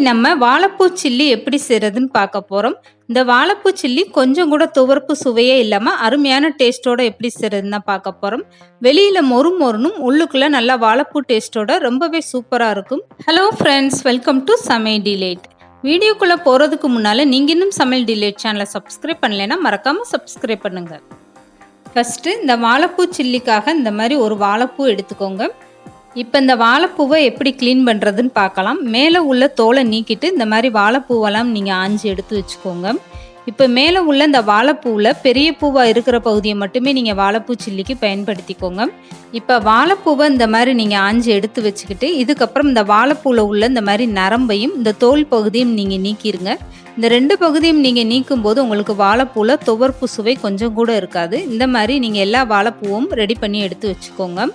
நம்ம வாழைப்பூ சில்லி எப்படி செய்கிறதுன்னு பார்க்க போகிறோம். இந்த வாழைப்பூ சில்லி கொஞ்சம் கூட துவர்ப்பு சுவையே இல்லாமல் அருமையான டேஸ்ட்டோட எப்படி செய்கிறதுன்னு தான் பார்க்க போகிறோம். வெளியில் மொறு மொறுனும் உள்ளுக்குள்ளே நல்லா வாழைப்பூ டேஸ்ட்டோட ரொம்பவே சூப்பராக இருக்கும். ஹலோ ஃப்ரெண்ட்ஸ், வெல்கம் டு சமையல் டிலேட். வீடியோக்குள்ளே போகிறதுக்கு முன்னால் நீங்கள் இன்னும் சமையல் டிலேட் சேனலை சப்ஸ்கிரைப் பண்ணலைன்னா மறக்காமல் சப்ஸ்கிரைப் பண்ணுங்கள். ஃபஸ்ட்டு இந்த வாழைப்பூ சில்லிக்காக இந்த மாதிரி ஒரு வாழைப்பூ எடுத்துக்கோங்க. இப்போ இந்த வாழைப்பூவை எப்படி க்ளீன் பண்ணுறதுன்னு பார்க்கலாம். மேலே உள்ள தோலை நீக்கிட்டு இந்த மாதிரி வாழைப்பூவெல்லாம் நீங்கள் ஆஞ்சி எடுத்து வச்சுக்கோங்க. இப்போ மேலே உள்ள இந்த வாழைப்பூவில் பெரிய பூவாக இருக்கிற பகுதியை மட்டுமே நீங்கள் வாழைப்பூ சில்லிக்கு பயன்படுத்திக்கோங்க. இப்போ வாழைப்பூவை இந்த மாதிரி நீங்கள் ஆஞ்சி எடுத்து வச்சுக்கிட்டு இதுக்கப்புறம் இந்த வாழைப்பூவில் உள்ள இந்த மாதிரி நரம்பையும் இந்த தோல் பகுதியும் நீங்கள் நீக்கிடுங்க. இந்த ரெண்டு பகுதியும் நீங்கள் நீக்கும் போது உங்களுக்கு வாழைப்பூவில் துவர்ப்பு சுவை கொஞ்சம் கூட இருக்காது. இந்த மாதிரி நீங்கள் எல்லா வாழைப்பூவும் ரெடி பண்ணி எடுத்து வச்சுக்கோங்க.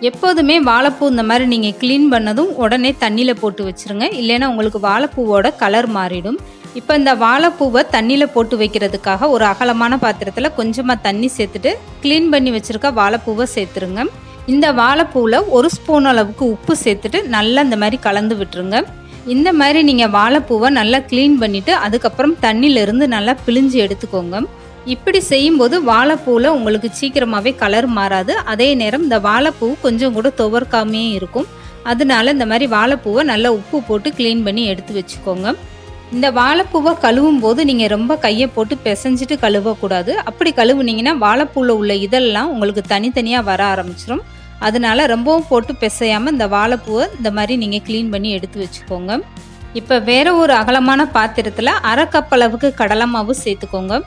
எப்போதுமே வாழைப்பூ இந்த மாதிரி நீங்கள் க்ளீன் பண்ணதும் உடனே தண்ணியில் போட்டு வச்சுருங்க, இல்லைன்னா உங்களுக்கு வாழைப்பூவோட கலர் மாறிடும். இப்போ இந்த வாழைப்பூவை தண்ணியில் போட்டு வைக்கிறதுக்காக ஒரு அகலமான பாத்திரத்தில் கொஞ்சமாக தண்ணி சேர்த்துட்டு க்ளீன் பண்ணி வச்சுருக்க வாழைப்பூவை சேர்த்துருங்க. இந்த வாழைப்பூவில் ஒரு ஸ்பூன் அளவுக்கு உப்பு சேர்த்துட்டு நல்லா இந்த மாதிரி கலந்து விட்டுருங்க. இந்த மாதிரி நீங்கள் வாழைப்பூவை நல்லா க்ளீன் பண்ணிவிட்டு அதுக்கப்புறம் தண்ணியிலேருந்து நல்லா பிழிஞ்சு எடுத்துக்கோங்க. இப்படி செய்யும்போது வாழைப்பூவில் உங்களுக்கு சீக்கிரமாகவே கலர் மாறாது. அதே நேரம் இந்த வாழைப்பூ கொஞ்சம் கூட துவர்க்காமே இருக்கும். அதனால இந்த மாதிரி வாழைப்பூவை நல்லா உப்பு போட்டு க்ளீன் பண்ணி எடுத்து வச்சுக்கோங்க. இந்த வாழைப்பூவை கழுவும் போது நீங்கள் ரொம்ப கையை போட்டு பிசைஞ்சிட்டு கழுவக்கூடாது. அப்படி கழுவுனீங்கன்னா வாழைப்பூவில் உள்ள இதெல்லாம் உங்களுக்கு தனித்தனியாக வர ஆரம்பிச்சிடும். அதனால ரொம்பவும் போட்டு பிசையாமல் இந்த வாழைப்பூவை இந்த மாதிரி நீங்கள் க்ளீன் பண்ணி எடுத்து வச்சுக்கோங்க. இப்போ வேறு ஒரு அகலமான பாத்திரத்தில் அரை கப் அளவுக்கு கடலை மாவு சேர்த்துக்கோங்க.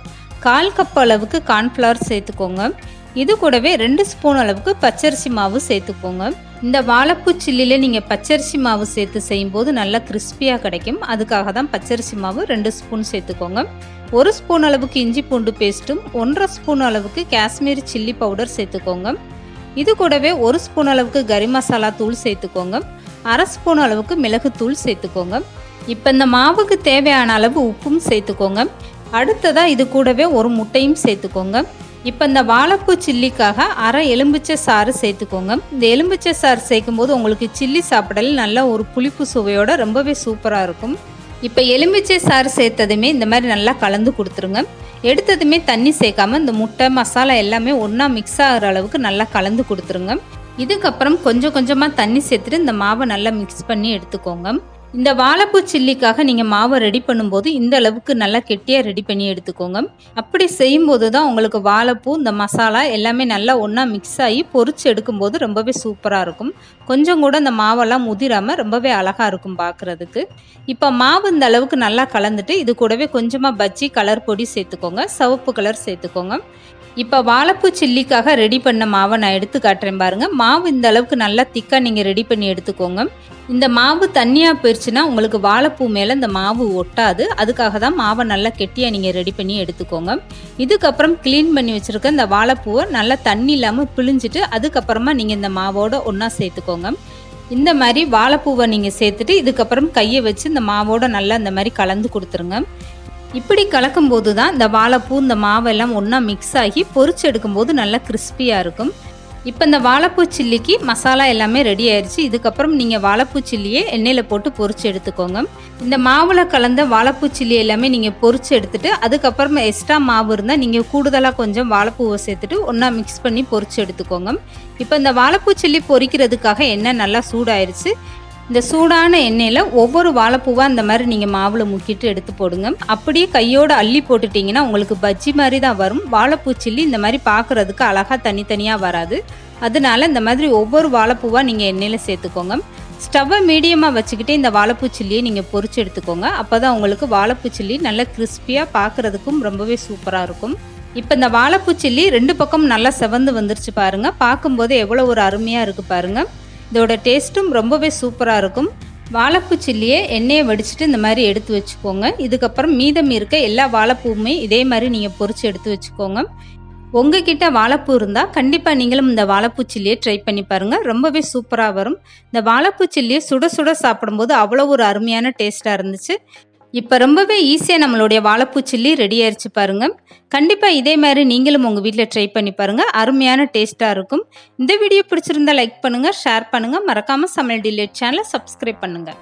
1/4 கப் அளவுக்கு கார்ன்ஃப்ளவர் சேர்த்துக்கோங்க. இது கூடவே 2 ஸ்பூன் அளவுக்கு பச்சரிசி மாவு சேர்த்துக்கோங்க. இந்த வாழைப்பூ சில்லியில் நீங்கள் பச்சரிசி மாவு சேர்த்து செய்யும்போது நல்லா கிறிஸ்பியாக கிடைக்கும். அதுக்காக தான் பச்சரிசி மாவு 2 ஸ்பூன் சேர்த்துக்கோங்க. 1 ஸ்பூன் அளவுக்கு இஞ்சி பூண்டு பேஸ்ட்டும் 1/2 ஸ்பூன் அளவுக்கு காஷ்மீரி சில்லி பவுடர் சேர்த்துக்கோங்க. இது கூடவே 1 ஸ்பூன் அளவுக்கு கறி மசாலா தூள் சேர்த்துக்கோங்க. 1/2 ஸ்பூன் அளவுக்கு மிளகுத்தூள் சேர்த்துக்கோங்க. இப்போ இந்த மாவுக்கு தேவையான அளவு உப்பும் சேர்த்துக்கோங்க. அடுத்ததாக இது கூடவே ஒரு முட்டையும் சேர்த்துக்கோங்க. இப்போ இந்த வாழைப்பூ சில்லிக்காக அரை எலும்பிச்சை சாறு சேர்த்துக்கோங்க. இந்த எலும்பிச்சை சாறு சேர்க்கும் போது உங்களுக்கு சில்லி சாப்பிடல நல்ல ஒரு புளிப்பு சுவையோட ரொம்பவே சூப்பராக இருக்கும். இப்போ எலும்பிச்சை சாறு சேர்த்ததுமே இந்த மாதிரி நல்லா கலந்து கொடுத்துருங்க. எடுத்ததுமே தண்ணி சேர்க்காம இந்த முட்டை மசாலா எல்லாமே ஒன்றா மிக்ஸ் ஆகிற அளவுக்கு நல்லா கலந்து கொடுத்துருங்க. இதுக்கப்புறம் கொஞ்சம் கொஞ்சமாக தண்ணி சேர்த்துட்டு இந்த மாவை நல்லா மிக்ஸ் பண்ணி எடுத்துக்கோங்க. இந்த வாழைப்பூ சில்லிக்காக நீங்கள் மாவை ரெடி பண்ணும்போது இந்த அளவுக்கு நல்லா கெட்டியாக ரெடி பண்ணி எடுத்துக்கோங்க. அப்படி செய்யும்போது தான் உங்களுக்கு வாழைப்பூ இந்த மசாலா எல்லாமே நல்லா ஒன்றா மிக்ஸ் ஆகி பொரிச்சு எடுக்கும்போது ரொம்பவே சூப்பராக இருக்கும். கொஞ்சம் கூட இந்த மாவெல்லாம் முதிராமல் ரொம்பவே அழகாக இருக்கும் பார்க்குறதுக்கு. இப்போ மாவு இந்த அளவுக்கு நல்லா கலந்துட்டு இது கூடவே கொஞ்சமாக பஜ்ஜி கலர் பொடி சேர்த்துக்கோங்க. சிவப்பு கலர் சேர்த்துக்கோங்க. இப்போ வாழைப்பூ சில்லிக்காக ரெடி பண்ண மாவை நான் எடுத்து காட்டுறேன் பாருங்கள். மாவு இந்த அளவுக்கு நல்லா திக்காக நீங்கள் ரெடி பண்ணி எடுத்துக்கோங்க. இந்த மாவு தண்ணியாக போயிடுச்சுன்னா உங்களுக்கு வாழைப்பூ மேலே இந்த மாவு ஒட்டாது. அதுக்காக தான் மாவை நல்லா கெட்டியாக நீங்கள் ரெடி பண்ணி எடுத்துக்கோங்க. இதுக்கப்புறம் க்ளீன் பண்ணி வச்சுருக்க இந்த வாழைப்பூவை நல்லா தண்ணி இல்லாமல் பிழிஞ்சிட்டு அதுக்கப்புறமா நீங்கள் இந்த மாவோட ஒன்றா சேர்த்துக்கோங்க. இந்த மாதிரி வாழைப்பூவை நீங்கள் சேர்த்துட்டு இதுக்கப்புறம் கையை வச்சு இந்த மாவோட நல்லா இந்த மாதிரி கலந்து கொடுத்துருங்க. இப்படி கலக்கும்போது தான் இந்த வாழைப்பூ இந்த மாவெல்லாம் ஒன்றா மிக்ஸ் ஆகி பொரிச்சு எடுக்கும்போது நல்லா கிறிஸ்பியாக இருக்கும். இப்போ இந்த வாழைப்பூ சில்லிக்கு மசாலா எல்லாமே ரெடி ஆயிடுச்சு. இதுக்கப்புறம் நீங்கள் வாழைப்பூ சில்லியை எண்ணெயில் போட்டு பொரிச்சு எடுத்துக்கோங்க. இந்த மாவில் கலந்த வாழைப்பூ சில்லி எல்லாமே நீங்கள் பொரிச்சு எடுத்துட்டு அதுக்கப்புறம் எக்ஸ்ட்ரா மாவு இருந்தால் நீங்கள் கூடுதலாக கொஞ்சம் வாழைப்பூவை சேர்த்துட்டு ஒன்றா மிக்ஸ் பண்ணி பொரிச்சு எடுத்துக்கோங்க. இப்போ இந்த வாழைப்பூ சில்லி பொரிக்கிறதுக்காக எண்ணெய் நல்லா சூடாயிருச்சு. இந்த சூடான எண்ணெயில் ஒவ்வொரு வாழைப்பூவாக இந்த மாதிரி நீங்கள் மாவில் முக்கிட்டு எடுத்து போடுங்க. அப்படியே கையோடு அள்ளி போட்டுட்டிங்கன்னா உங்களுக்கு பஜ்ஜி மாதிரி தான் வரும். வாழைப்பூ சில்லி இந்த மாதிரி பார்க்குறதுக்கு அழகாக தனித்தனியாக வராது. அதனால இந்த மாதிரி ஒவ்வொரு வாழைப்பூவாக நீங்கள் எண்ணெயில் சேர்த்துக்கோங்க. ஸ்டவ்வை மீடியமாக வச்சுக்கிட்டே இந்த வாழைப்பூ சில்லியை நீங்கள் பொரிச்சு எடுத்துக்கோங்க. அப்போ தான் உங்களுக்கு வாழைப்பூ சில்லி நல்லா கிறிஸ்பியாக பார்க்குறதுக்கும் ரொம்பவே சூப்பராக இருக்கும். இப்போ இந்த வாழைப்பூ சில்லி 2 பக்கம் நல்லா செவந்து வந்துருச்சு பாருங்கள். பார்க்கும்போது எவ்வளோ ஒரு அருமையாக இருக்குது பாருங்கள். இதோட டேஸ்ட்டும் ரொம்பவே சூப்பராக இருக்கும். வாழைப்பூ சில்லியை எண்ணெயை வடிச்சிட்டு இந்த மாதிரி எடுத்து வச்சுக்கோங்க. இதுக்கப்புறம் மீதம் இருக்க எல்லா வாழைப்பூவுமே இதே மாதிரி நீங்கள் பொரிச்சு எடுத்து வச்சுக்கோங்க. உங்ககிட்ட வாழைப்பூ இருந்தால் கண்டிப்பாக நீங்களும் இந்த வாழைப்பூ சில்லியை ட்ரை பண்ணி பாருங்கள். ரொம்பவே சூப்பராக வரும். இந்த வாழைப்பூ சில்லியை சுட சுட சாப்பிடும்போது அவ்வளோ ஒரு அருமையான டேஸ்ட்டாக இருந்துச்சு. இப்போ ரொம்பவே ஈஸியாக நம்மளுடைய வாழைப்பூ சில்லி ரெடி ஆயிடுச்சு பாருங்கள். கண்டிப்பாக இதே மாதிரி நீங்களும் உங்கள் வீட்டில் ட்ரை பண்ணி பாருங்கள். அருமையான டேஸ்ட்டாக இருக்கும். இந்த வீடியோ பிடிச்சிருந்தா லைக் பண்ணுங்கள், ஷேர் பண்ணுங்கள். மறக்காமல் சமையல் டிலேட் சேனலை சப்ஸ்கிரைப் பண்ணுங்கள்.